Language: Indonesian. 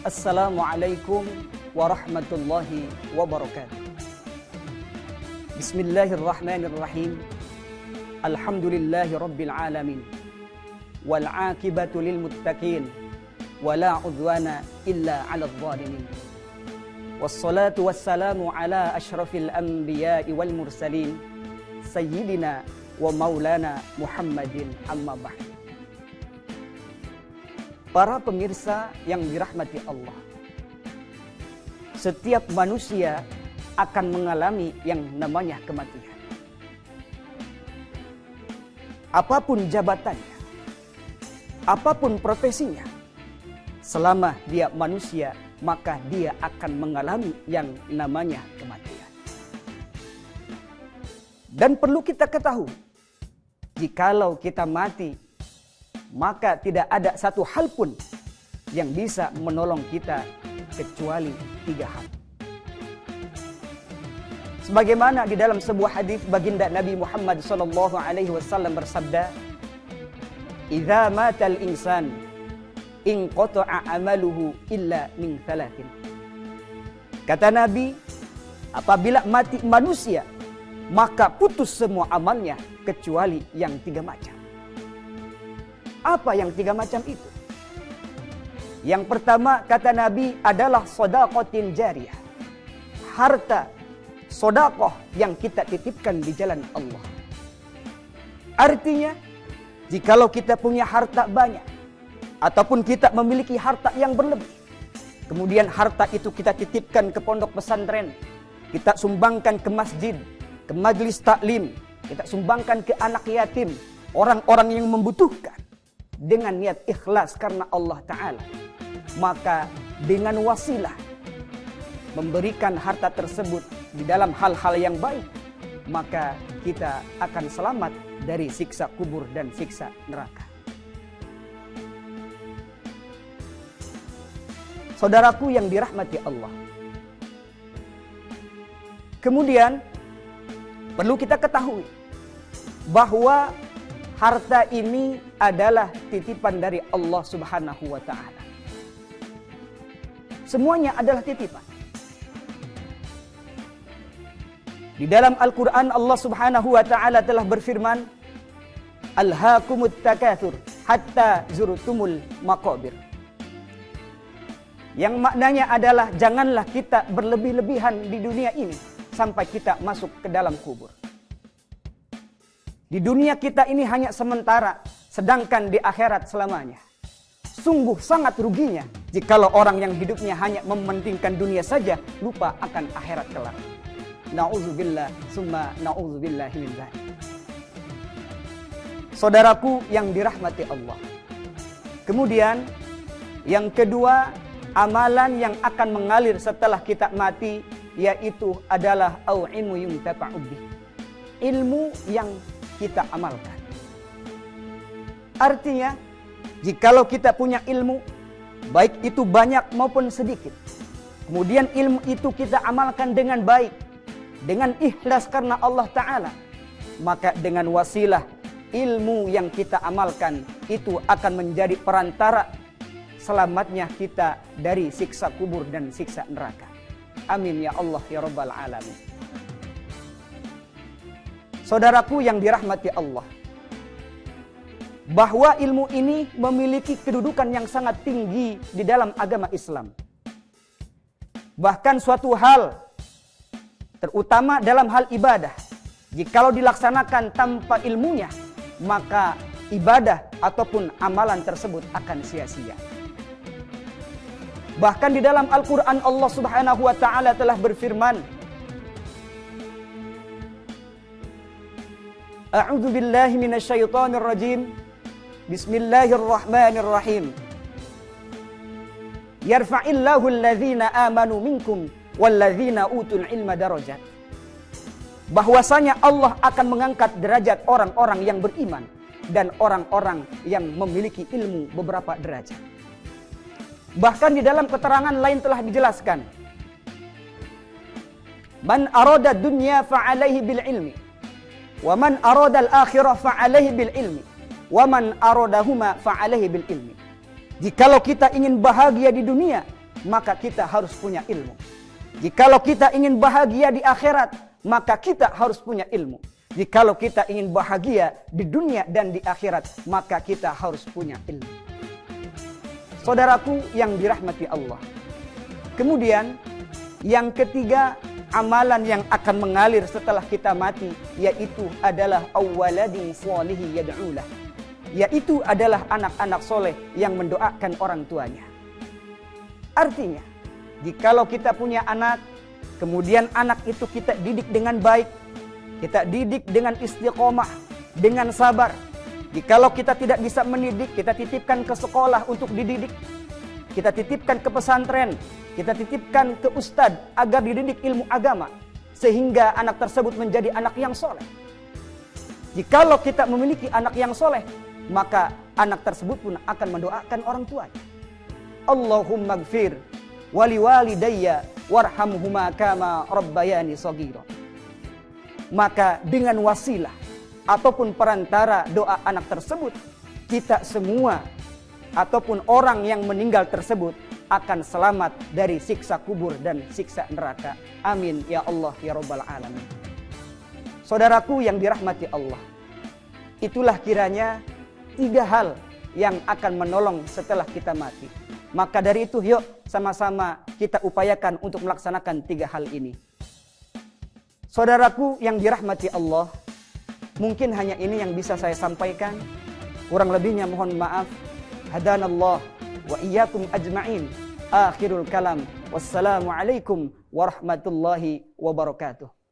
Assalamualaikum warahmatullahi wabarakatuh. Bismillahirrahmanirrahim. Alhamdulillahi rabbil alamin. Wal aqibatu lil muttaqin. Wala udwana illa 'alal zalimin. Wassalatu wassalamu ala asyrafil anbiya'i wal mursalin. Sayyidina wa maulana Muhammadin amma ba'd. Para pemirsa yang dirahmati Allah, setiap manusia akan mengalami yang namanya kematian. Apapun jabatannya, apapun profesinya, selama dia manusia, maka dia akan mengalami yang namanya kematian. Dan perlu kita ketahui, jikalau kita mati, maka tidak ada satu hal pun yang bisa menolong kita kecuali 3 hal. Sebagaimana di dalam sebuah hadis baginda Nabi Muhammad SAW bersabda, "Idza matal insan inqata'a amaluhu illa min 3." Kata Nabi, apabila mati manusia, maka putus semua amalnya kecuali yang 3 macam. Apa yang 3 macam itu? Yang pertama, kata Nabi, adalah shadaqatin jariyah. Harta, sedekah yang kita titipkan di jalan Allah. Artinya, jikalau kita punya harta banyak, ataupun kita memiliki harta yang berlebih, kemudian harta itu kita titipkan ke pondok pesantren, kita sumbangkan ke masjid, ke majelis taklim, kita sumbangkan ke anak yatim, orang-orang yang membutuhkan, dengan niat ikhlas karena Allah Ta'ala, maka dengan wasilah memberikan harta tersebut di dalam hal-hal yang baik, maka kita akan selamat dari siksa kubur dan siksa neraka. Saudaraku yang dirahmati Allah, kemudian perlu kita ketahui bahwa harta ini adalah titipan dari Allah Subhanahu wa Ta'ala. Semuanya adalah titipan. Di dalam Al-Quran Allah Subhanahu wa Ta'ala telah berfirman, "Alhaakumut takatsur hatta zurtumul maqabir." Yang maknanya adalah janganlah kita berlebih-lebihan di dunia ini sampai kita masuk ke dalam kubur. Di dunia kita ini hanya sementara, sedangkan di akhirat selamanya. Sungguh sangat ruginya jikalau orang yang hidupnya hanya mementingkan dunia saja, lupa akan akhirat kelak. Na'udzubillah, summa na'udzubillahi min dzalik. Saudaraku yang dirahmati Allah. Kemudian yang kedua, amalan yang akan mengalir setelah kita mati, yaitu adalah ilmu yuntafa'u bih. Ilmu yang kita amalkan. Artinya, jikalau kita punya ilmu, baik itu banyak maupun sedikit, kemudian ilmu itu kita amalkan dengan baik, dengan ikhlas karena Allah Ta'ala, maka dengan wasilah ilmu yang kita amalkan itu akan menjadi perantara selamatnya kita dari siksa kubur dan siksa neraka. Amin ya Allah ya Rabbal Alamin. Saudaraku yang dirahmati Allah, bahwa ilmu ini memiliki kedudukan yang sangat tinggi di dalam agama Islam. Bahkan suatu hal, terutama dalam hal ibadah, jikalau dilaksanakan tanpa ilmunya, maka ibadah ataupun amalan tersebut akan sia-sia. Bahkan di dalam Al-Quran Allah Subhanahu wa Ta'ala telah berfirman, A'udzu billahi minasyaitonir rajim. Bismillahirrahmanirrahim. Yarfa'illahu alladhina amanu minkum walladzina utul ilma darajat. Bahwasanya Allah akan mengangkat derajat orang-orang yang beriman dan orang-orang yang memiliki ilmu beberapa derajat. Bahkan di dalam keterangan lain telah dijelaskan, man arada dunya fa'alaihi bil ilmi, wa man arada al-akhirah fa'alaihi bil ilmi, wa man aradahuma fa'alaihi bil ilmi. Jikalau kita ingin bahagia di dunia, maka kita harus punya ilmu. Jikalau kita ingin bahagia di akhirat, maka kita harus punya ilmu. Jikalau kita ingin bahagia di dunia dan di akhirat, maka kita harus punya ilmu. Saudaraku yang dirahmati Allah. Kemudian yang ketiga, amalan yang akan mengalir setelah kita mati, yaitu adalah awwaladin sholihi yad'ulah, yaitu adalah anak-anak soleh yang mendoakan orang tuanya. Artinya, jikalau kita punya anak, kemudian anak itu kita didik dengan baik, kita didik dengan istiqomah, dengan sabar. Jikalau kita tidak bisa mendidik, kita titipkan ke sekolah untuk dididik. Kita titipkan ke pesantren, kita titipkan ke ustadz agar dididik ilmu agama, sehingga anak tersebut menjadi anak yang soleh. Jikalau kita memiliki anak yang soleh, maka anak tersebut pun akan mendoakan orang tuanya. Allahumma gfir wali walidayya warhamhuma kama rabbayani shaghira. Maka dengan wasilah ataupun perantara doa anak tersebut, kita semua ataupun orang yang meninggal tersebut akan selamat dari siksa kubur dan siksa neraka. Amin ya Allah ya Rabbal Alamin. Saudaraku yang dirahmati Allah, itulah kiranya 3 hal yang akan menolong setelah kita mati. Maka dari itu yuk sama-sama kita upayakan untuk melaksanakan 3 hal ini. Saudaraku yang dirahmati Allah, mungkin hanya ini yang bisa saya sampaikan. Kurang lebihnya mohon maaf. Hadanallah wa iyyakum ajma'in. Akhirul kalam. Wassalamualaikum warahmatullahi wabarakatuh.